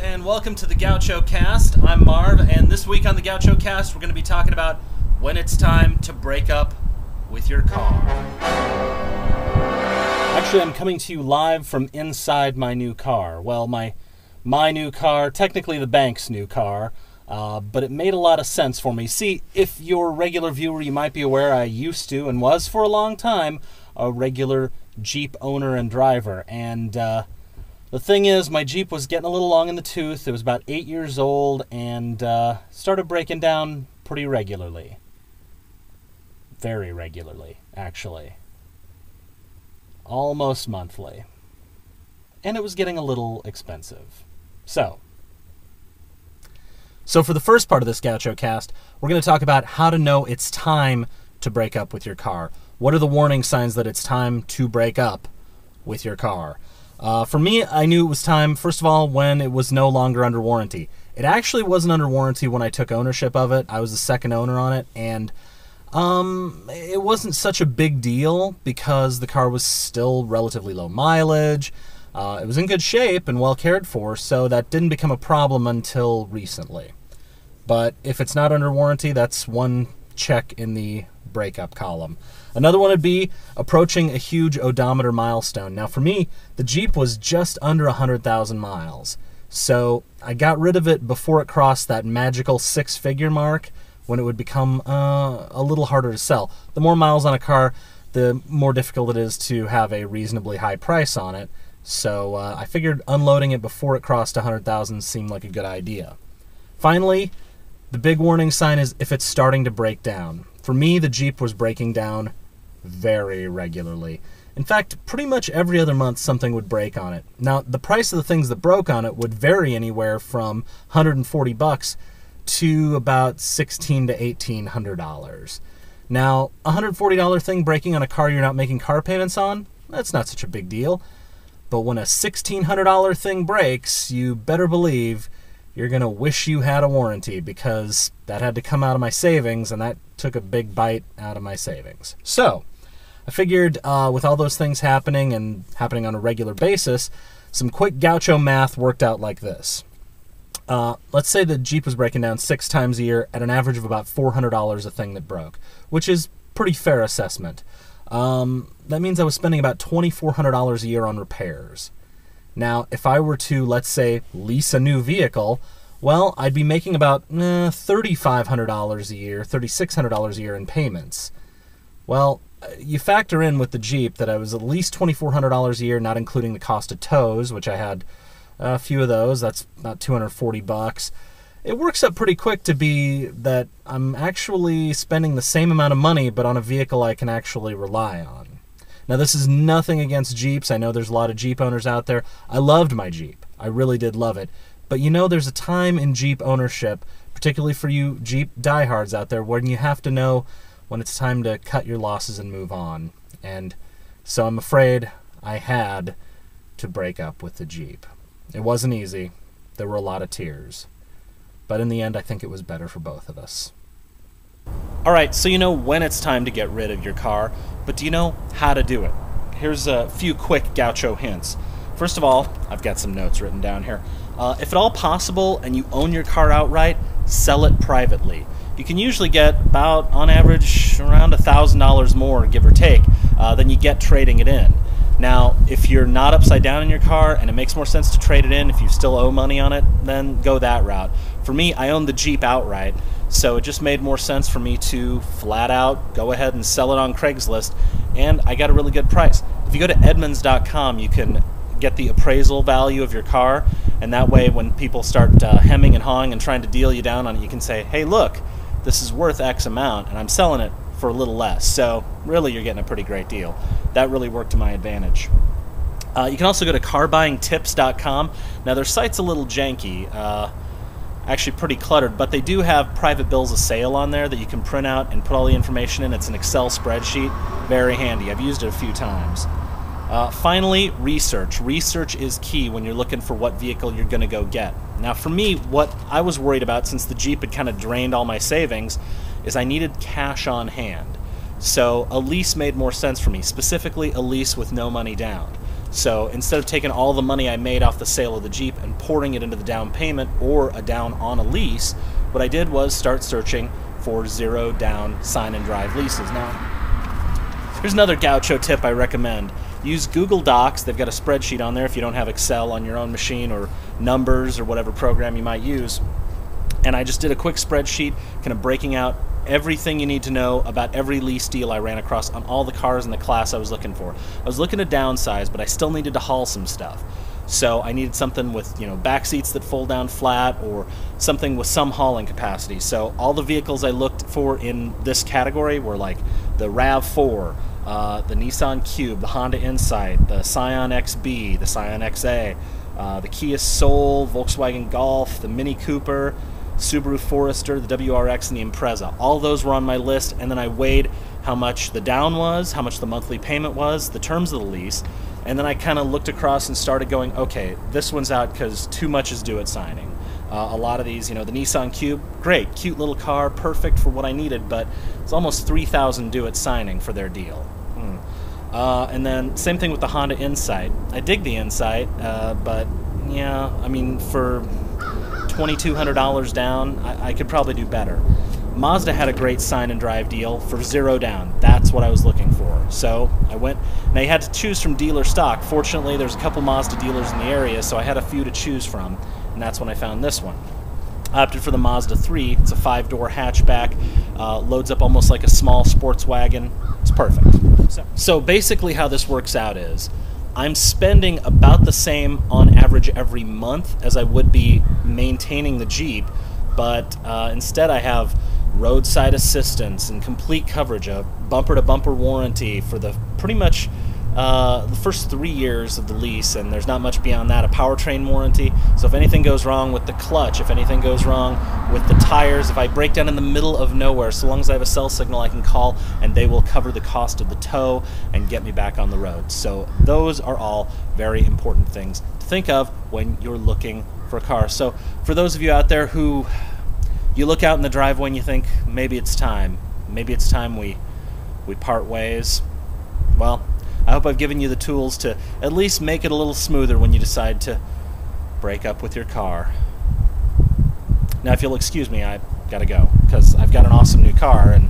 and welcome to the GauchoCast. I'm Marv, and this week on the GauchoCast, we're going to be talking about when it's time to break up with your car. Actually, I'm coming to you live from inside my new car. Well, my new car, technically the bank's new car, but it made a lot of sense for me. See, if you're a regular viewer, you might be aware I used to, and was for a long time, a regular Jeep owner and driver, and the thing is, my Jeep was getting a little long in the tooth. It was about 8 years old and started breaking down pretty regularly. Very regularly, actually. Almost monthly. And it was getting a little expensive. So for the first part of this GauchoCast, we're going to talk about how to know it's time to break up with your car. What are the warning signs that it's time to break up with your car? For me, I knew it was time, first of all, when it was no longer under warranty. It actually wasn't under warranty when I took ownership of it. I was the second owner on it, and it wasn't such a big deal because the car was still relatively low mileage. It was in good shape and well cared for, so that didn't become a problem until recently. But if it's not under warranty, that's one check in the breakup column. Another one would be approaching a huge odometer milestone. Now for me, the Jeep was just under 100,000 miles. So I got rid of it before it crossed that magical six-figure mark when it would become a little harder to sell. The more miles on a car, the more difficult it is to have a reasonably high price on it. So I figured unloading it before it crossed 100,000 seemed like a good idea. Finally, the big warning sign is if it's starting to break down. For me, the Jeep was breaking down very regularly. In fact, pretty much every other month something would break on it. Now, the price of the things that broke on it would vary anywhere from $140 to about $1,600 to $1,800. Now, a $140 thing breaking on a car you're not making car payments on, that's not such a big deal. But when a $1,600 thing breaks, you better believe you're going to wish you had a warranty, because that had to come out of my savings, and that took a big bite out of my savings. So I figured with all those things happening and happening on a regular basis, some quick gaucho math worked out like this. Let's say the Jeep was breaking down 6 times a year at an average of about $400 a thing that broke, which is pretty fair assessment. That means I was spending about $2,400 a year on repairs. Now, if I were to, let's say, lease a new vehicle, well, I'd be making about $3,500 a year, $3,600 a year in payments. Well, you factor in with the Jeep that I was at least $2,400 a year, not including the cost of tows, which I had a few of those. That's about $240. It works up pretty quick to be that I'm actually spending the same amount of money, but on a vehicle I can actually rely on. Now, this is nothing against Jeeps. I know there's a lot of Jeep owners out there. I loved my Jeep. I really did love it. But you know, there's a time in Jeep ownership, particularly for you Jeep diehards out there, when you have to know when it's time to cut your losses and move on. And so I'm afraid I had to break up with the Jeep. It wasn't easy. There were a lot of tears. But in the end, I think it was better for both of us. Alright, so you know when it's time to get rid of your car, but do you know how to do it? Here's a few quick gaucho hints. First of all, I've got some notes written down here. If at all possible and you own your car outright, sell it privately. You can usually get about, on average, around $1,000 more, give or take, than you get trading it in. Now, if you're not upside down in your car and it makes more sense to trade it in if you still owe money on it, then go that route. For me, I own the Jeep outright, so it just made more sense for me to flat out go ahead and sell it on Craigslist, and I got a really good price. If you go to Edmunds.com, you can get the appraisal value of your car, and that way when people start hemming and hawing and trying to deal you down on it, you can say, hey, look, this is worth X amount, and I'm selling it for a little less. So really, you're getting a pretty great deal. That really worked to my advantage. You can also go to carbuyingtips.com. Now, their site's a little janky, actually pretty cluttered, but they do have private bills of sale on there that you can print out and put all the information in. It's an Excel spreadsheet. Very handy. I've used it a few times. Finally, research. Research is key when you're looking for what vehicle you're going to go get. Now, for me, what I was worried about, since the Jeep had kind of drained all my savings, is I needed cash on hand. So a lease made more sense for me, specifically a lease with no money down. So instead of taking all the money I made off the sale of the Jeep and pouring it into the down payment or a down on a lease, what I did was start searching for zero down sign and drive leases. Now, here's another Gaucho tip I recommend. Use Google Docs. They've got a spreadsheet on there if you don't have Excel on your own machine, or Numbers, or whatever program you might use. And I just did a quick spreadsheet kind of breaking out everything you need to know about every lease deal I ran across on all the cars in the class I was looking for. I was looking to downsize, but I still needed to haul some stuff. So I needed something with, back seats that fold down flat, or something with some hauling capacity. So all the vehicles I looked for in this category were like the RAV4, the Nissan Cube, the Honda Insight, the Scion XB, the Scion XA, the Kia Soul, Volkswagen Golf, the Mini Cooper, Subaru Forester, the WRX, and the Impreza. All those were on my list, and then I weighed how much the down was, how much the monthly payment was, the terms of the lease, and then I kind of looked across and started going, okay, this one's out because too much is due at signing. A lot of these, the Nissan Cube, great, cute little car, perfect for what I needed, but it's almost $3,000 due at signing for their deal. And then same thing with the Honda Insight. I dig the Insight, but yeah, I mean, for $2,200 down, I could probably do better. Mazda had a great sign and drive deal for zero down. That's what I was looking for. So I went, and I had to choose from dealer stock. Fortunately, there's a couple Mazda dealers in the area, so I had a few to choose from, and that's when I found this one. I opted for the Mazda 3. It's a 5-door hatchback, loads up almost like a small sports wagon. It's perfect. So basically how this works out is, I'm spending about the same on average every month as I would be maintaining the Jeep, but instead I have roadside assistance and complete coverage, a bumper-to-bumper warranty for the pretty much the first 3 years of the lease, and there's not much beyond that, a powertrain warranty. So if anything goes wrong with the clutch, if anything goes wrong with the tires, if I break down in the middle of nowhere, so long as I have a cell signal, I can call and they will cover the cost of the tow and get me back on the road. So those are all very important things to think of when you're looking for a car. So for those of you out there who you look out in the driveway and you think, maybe it's time we part ways, well, I hope I've given you the tools to at least make it a little smoother when you decide to break up with your car. Now, if you'll excuse me, I've got to go, because I've got an awesome new car, and